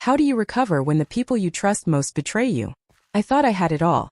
How do you recover when the people you trust most betray you? I thought I had it all.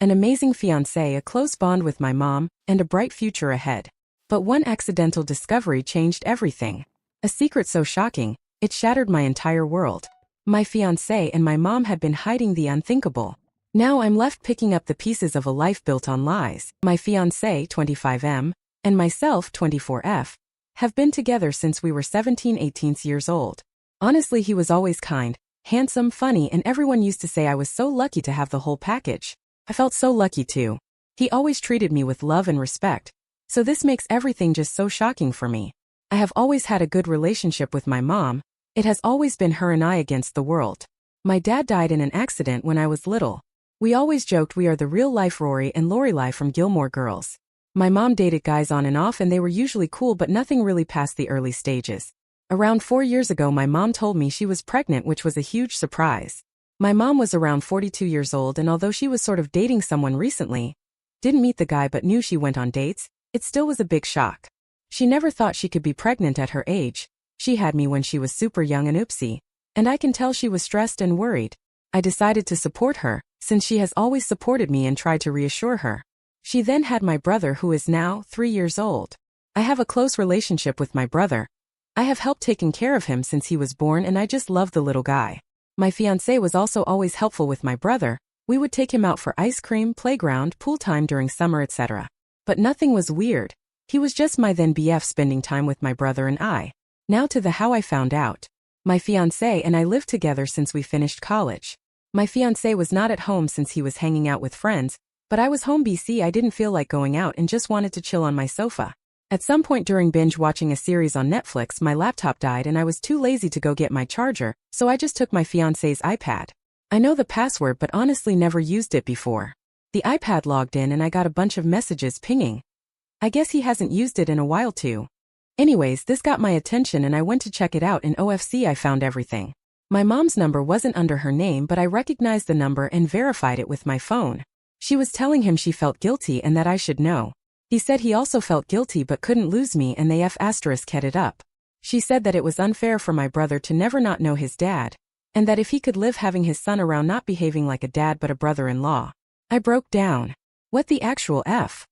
An amazing fiancé, a close bond with my mom, and a bright future ahead. But one accidental discovery changed everything. A secret so shocking, it shattered my entire world. My fiancé and my mom had been hiding the unthinkable. Now I'm left picking up the pieces of a life built on lies. My fiancé, 25M, and myself, 24F, have been together since we were 17-18 years old. Honestly, he was always kind, handsome, funny, and everyone used to say I was so lucky to have the whole package. I felt so lucky too. He always treated me with love and respect. So this makes everything just so shocking for me. I have always had a good relationship with my mom. It has always been her and I against the world. My dad died in an accident when I was little. We always joked we are the real-life Rory and Lorelai from Gilmore Girls. My mom dated guys on and off and they were usually cool but nothing really past the early stages. Around 4 years ago my mom told me she was pregnant, which was a huge surprise. My mom was around 42 years old and although she was sort of dating someone recently, didn't meet the guy but knew she went on dates, it still was a big shock. She never thought she could be pregnant at her age. She had me when she was super young and oopsie. And I can tell she was stressed and worried. I decided to support her, since she has always supported me, and tried to reassure her. She then had my brother, who is now 3 years old. I have a close relationship with my brother. I have helped taking care of him since he was born and I just love the little guy. My fiancé was also always helpful with my brother. We would take him out for ice cream, playground, pool time during summer, etc. But nothing was weird. He was just my then BF spending time with my brother and I. Now to the how I found out. My fiancé and I lived together since we finished college. My fiancé was not at home since he was hanging out with friends, but I was home BC. I didn't feel like going out and just wanted to chill on my sofa. At some point during binge watching a series on Netflix, my laptop died and I was too lazy to go get my charger, so I just took my fiancé's iPad. I know the password but honestly never used it before. The iPad logged in and I got a bunch of messages pinging. I guess he hasn't used it in a while too. Anyways, this got my attention and I went to check it out. In OFC I found everything. My mom's number wasn't under her name but I recognized the number and verified it with my phone. She was telling him she felt guilty and that I should know. He said he also felt guilty but couldn't lose me and they had it up. She said that it was unfair for my brother to never not know his dad, and that if he could live having his son around not behaving like a dad but a brother-in-law. I broke down. What the actual F?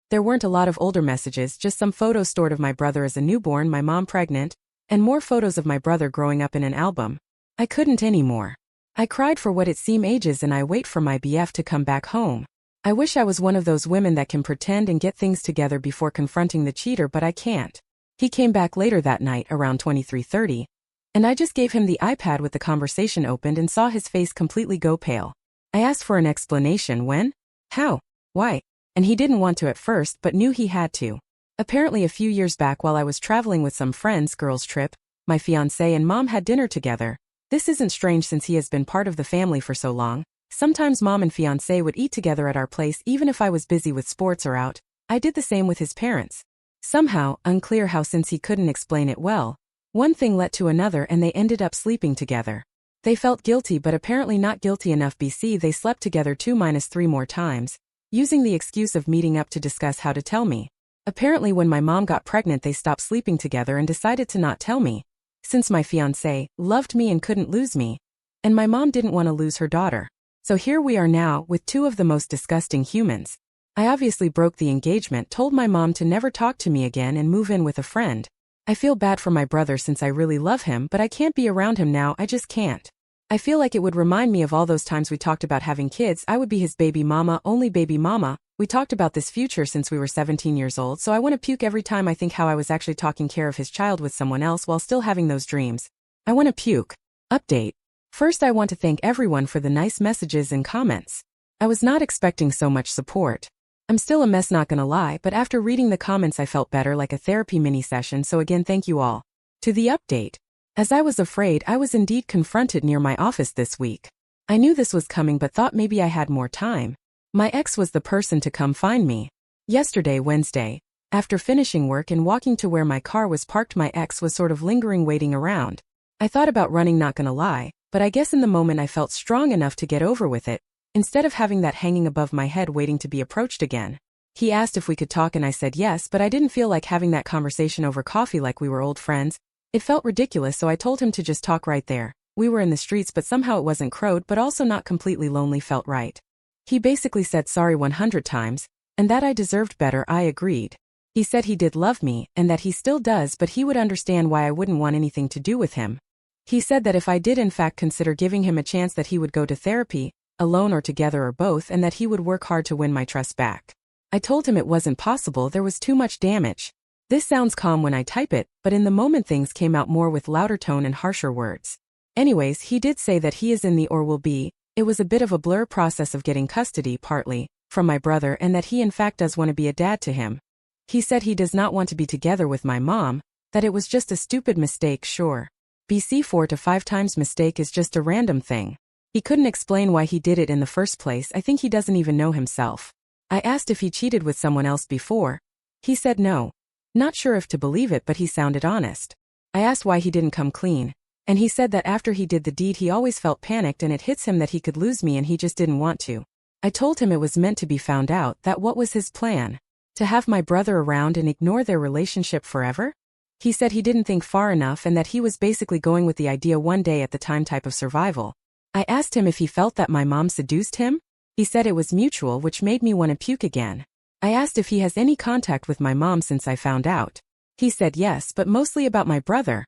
There weren't a lot of older messages, just some photos stored of my brother as a newborn, my mom pregnant, and more photos of my brother growing up in an album. I couldn't anymore. I cried for what it seemed ages and I wait for my BF to come back home. I wish I was one of those women that can pretend and get things together before confronting the cheater, but I can't. He came back later that night around 23:30, and I just gave him the iPad with the conversation opened and saw his face completely go pale. I asked for an explanation. When? How? Why? And he didn't want to at first but knew he had to. Apparently a few years back while I was traveling with some friends, girls trip, my fiancé and mom had dinner together. This isn't strange since he has been part of the family for so long. Sometimes mom and fiancé would eat together at our place even if I was busy with sports or out. I did the same with his parents. Somehow, unclear how since he couldn't explain it well, one thing led to another and they ended up sleeping together. They felt guilty but apparently not guilty enough. BC they slept together 2-3 more times, using the excuse of meeting up to discuss how to tell me. Apparently when my mom got pregnant they stopped sleeping together and decided to not tell me. Since my fiancé loved me and couldn't lose me, and my mom didn't want to lose her daughter. So here we are now, with two of the most disgusting humans. I obviously broke the engagement, told my mom to never talk to me again and move in with a friend. I feel bad for my brother since I really love him but I can't be around him now, I just can't. I feel like it would remind me of all those times we talked about having kids. I would be his baby mama, only baby mama. We talked about this future since we were 17 years old, so I want to puke every time I think how I was actually taking care of his child with someone else while still having those dreams. I want to puke. Update. First I want to thank everyone for the nice messages and comments. I was not expecting so much support. I'm still a mess, not gonna lie, but after reading the comments I felt better, like a therapy mini session, so again thank you all. To the update. As I was afraid, I was indeed confronted near my office this week. I knew this was coming but thought maybe I had more time. My ex was the person to come find me. Yesterday, Wednesday, after finishing work and walking to where my car was parked, my ex was sort of lingering, waiting around. I thought about running, not gonna lie, but I guess in the moment I felt strong enough to get over with it, instead of having that hanging above my head waiting to be approached again. He asked if we could talk and I said yes, but I didn't feel like having that conversation over coffee like we were old friends. It felt ridiculous, so I told him to just talk right there. We were in the streets but somehow it wasn't crowded but also not completely lonely felt right. He basically said sorry 100 times, and that I deserved better. I agreed. He said he did love me and that he still does but he would understand why I wouldn't want anything to do with him. He said that if I did in fact consider giving him a chance that he would go to therapy, alone or together or both, and that he would work hard to win my trust back. I told him it wasn't possible, there was too much damage. This sounds calm when I type it, but in the moment things came out more with louder tone and harsher words. Anyways, he did say that he is in the or will be, it was a bit of a blur process of getting custody partly, from my brother, and that he in fact does want to be a dad to him. He said he does not want to be together with my mom, that it was just a stupid mistake. Sure. BC 4 to 5 times mistake is just a random thing. He couldn't explain why he did it in the first place. I think he doesn't even know himself. I asked if he cheated with someone else before. He said no. Not sure if to believe it but he sounded honest. I asked why he didn't come clean, and he said that after he did the deed he always felt panicked and it hits him that he could lose me and he just didn't want to. I told him it was meant to be found out, that what was his plan? To have my brother around and ignore their relationship forever? He said he didn't think far enough and that he was basically going with the idea one day at the time type of survival. I asked him if he felt that my mom seduced him. He said it was mutual, which made me want to puke again. I asked if he has any contact with my mom since I found out. He said yes, but mostly about my brother.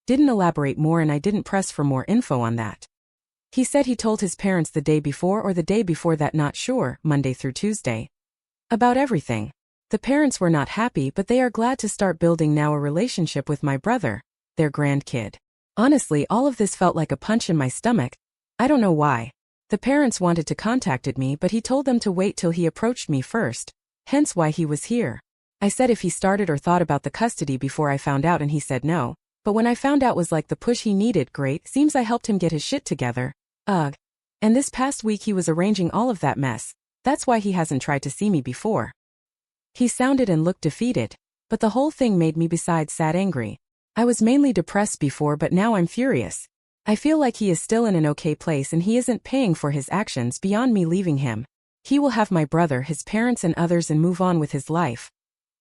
Didn't elaborate more and I didn't press for more info on that. He said he told his parents the day before or the day before that, not sure, Monday through Tuesday. About everything. The parents were not happy but they are glad to start building now a relationship with my brother, their grandkid. Honestly, all of this felt like a punch in my stomach. I don't know why. The parents wanted to contact me but he told them to wait till he approached me first, hence why he was here. I said if he started or thought about the custody before I found out and he said no, but when I found out was like the push he needed. Great, seems I helped him get his shit together. Ugh. And this past week he was arranging all of that mess. That's why he hasn't tried to see me before. He sounded and looked defeated, but the whole thing made me besides sad angry. I was mainly depressed before but now I'm furious. I feel like he is still in an okay place and he isn't paying for his actions beyond me leaving him. He will have my brother, his parents and others and move on with his life.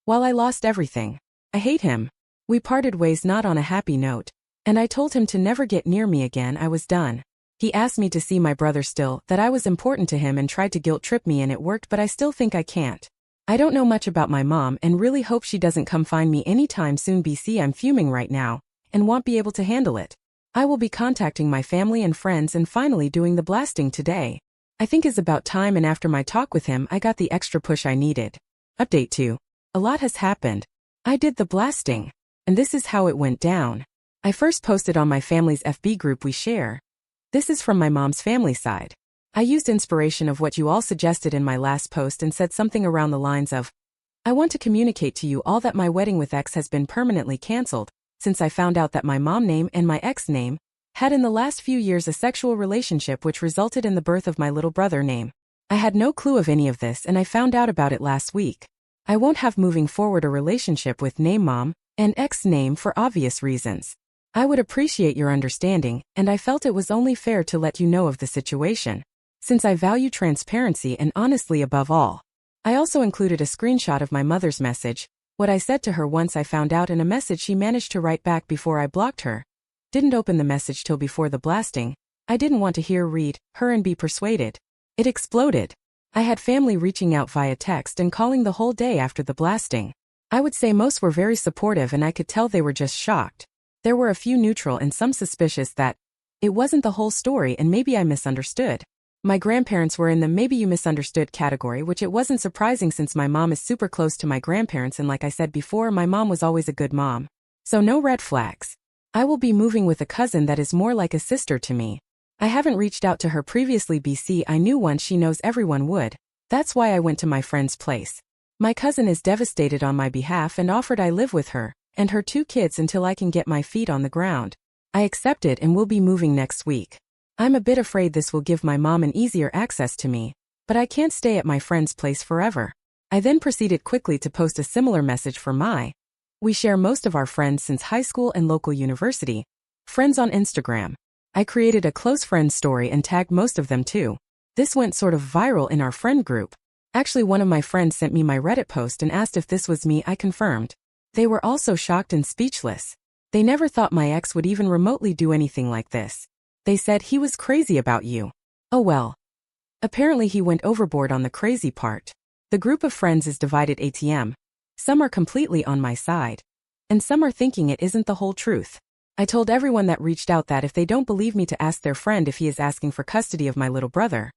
While I lost everything. I hate him. We parted ways not on a happy note, and I told him to never get near me again. I was done. He asked me to see my brother still, that I was important to him and tried to guilt trip me and it worked but I still think I can't. I don't know much about my mom and really hope she doesn't come find me anytime soon. BC I'm fuming right now, and won't be able to handle it. I will be contacting my family and friends and finally doing the blasting today. I think it's about time, and after my talk with him I got the extra push I needed. Update 2. A lot has happened. I did the blasting. And this is how it went down. I first posted on my family's FB group we share. This is from my mom's family side. I used inspiration of what you all suggested in my last post and said something around the lines of, I want to communicate to you all that my wedding with X has been permanently cancelled, since I found out that my mom name and my ex name had in the last few years a sexual relationship which resulted in the birth of my little brother name. I had no clue of any of this and I found out about it last week. I won't have moving forward a relationship with name mom and ex name for obvious reasons. I would appreciate your understanding, and I felt it was only fair to let you know of the situation, since I value transparency and honestly above all. I also included a screenshot of my mother's message, what I said to her once I found out, and a message she managed to write back before I blocked her. Didn't open the message till before the blasting. I didn't want to read her and be persuaded. It exploded. I had family reaching out via text and calling the whole day after the blasting. I would say most were very supportive and I could tell they were just shocked. There were a few neutral and some suspicious that it wasn't the whole story and maybe I misunderstood. My grandparents were in the maybe you misunderstood category, which it wasn't surprising since my mom is super close to my grandparents and like I said before, my mom was always a good mom. So no red flags. I will be moving with a cousin that is more like a sister to me. I haven't reached out to her previously. BC I knew once she knows everyone would. That's why I went to my friend's place. My cousin is devastated on my behalf and offered I live with her and her 2 kids until I can get my feet on the ground. I accepted and will be moving next week. I'm a bit afraid this will give my mom an easier access to me, but I can't stay at my friend's place forever. I then proceeded quickly to post a similar message for we share most of our friends since high school and local university friends on Instagram. I created a close friends story and tagged most of them too. This went sort of viral in our friend group. Actually, one of my friends sent me my Reddit post and asked if this was me. I confirmed. They were also shocked and speechless. They never thought my ex would even remotely do anything like this. They said he was crazy about you. Oh well. Apparently he went overboard on the crazy part. The group of friends is divided ATM. Some are completely on my side. And some are thinking it isn't the whole truth. I told everyone that reached out that if they don't believe me to ask their friend if he is asking for custody of my little brother.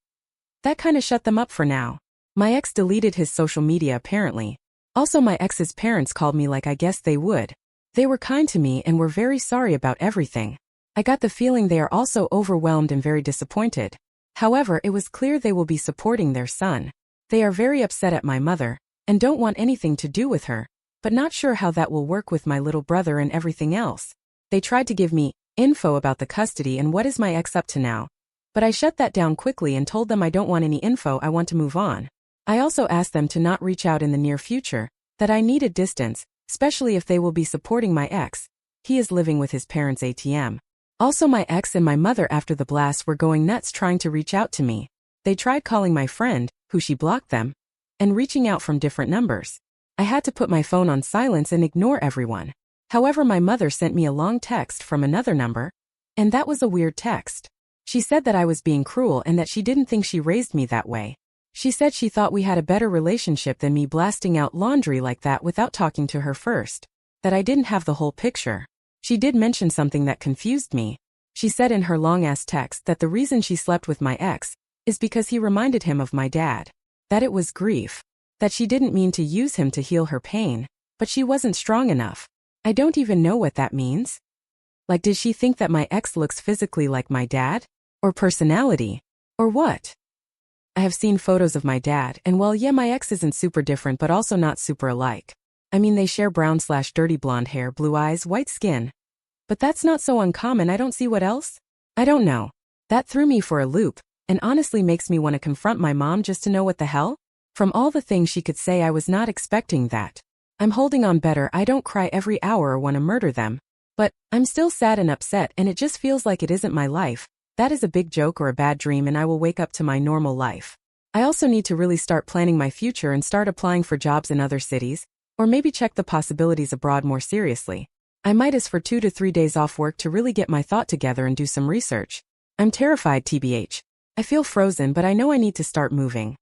That kinda shut them up for now. My ex deleted his social media apparently. Also my ex's parents called me like I guessed they would. They were kind to me and were very sorry about everything. I got the feeling they are also overwhelmed and very disappointed. However, it was clear they will be supporting their son. They are very upset at my mother, and don't want anything to do with her, but not sure how that will work with my little brother and everything else. They tried to give me info about the custody and what is my ex up to now. But I shut that down quickly and told them I don't want any info, I want to move on. I also asked them to not reach out in the near future, that I needed distance, especially if they will be supporting my ex. He is living with his parents ATM. Also my ex and my mother after the blast were going nuts trying to reach out to me. They tried calling my friend, who she blocked them, and reaching out from different numbers. I had to put my phone on silence and ignore everyone. However, my mother sent me a long text from another number, and that was a weird text. She said that I was being cruel and that she didn't think she raised me that way. She said she thought we had a better relationship than me blasting out laundry like that without talking to her first. That I didn't have the whole picture. She did mention something that confused me. She said in her long-ass text that the reason she slept with my ex is because he reminded him of my dad. That it was grief. That she didn't mean to use him to heal her pain, but she wasn't strong enough. I don't even know what that means. Like, did she think that my ex looks physically like my dad? Or personality? Or what? I have seen photos of my dad, and well, yeah, my ex isn't super different but also not super alike. I mean, they share brown/dirty blonde hair, blue eyes, white skin. But that's not so uncommon, I don't see what else. I don't know. That threw me for a loop, and honestly makes me want to confront my mom just to know what the hell? From all the things she could say, I was not expecting that. I'm holding on better, I don't cry every hour or want to murder them. But, I'm still sad and upset and it just feels like it isn't my life. That is a big joke or a bad dream and I will wake up to my normal life. I also need to really start planning my future and start applying for jobs in other cities, or maybe check the possibilities abroad more seriously. I might ask for 2 to 3 days off work to really get my thought together and do some research. I'm terrified, TBH. I feel frozen, but I know I need to start moving.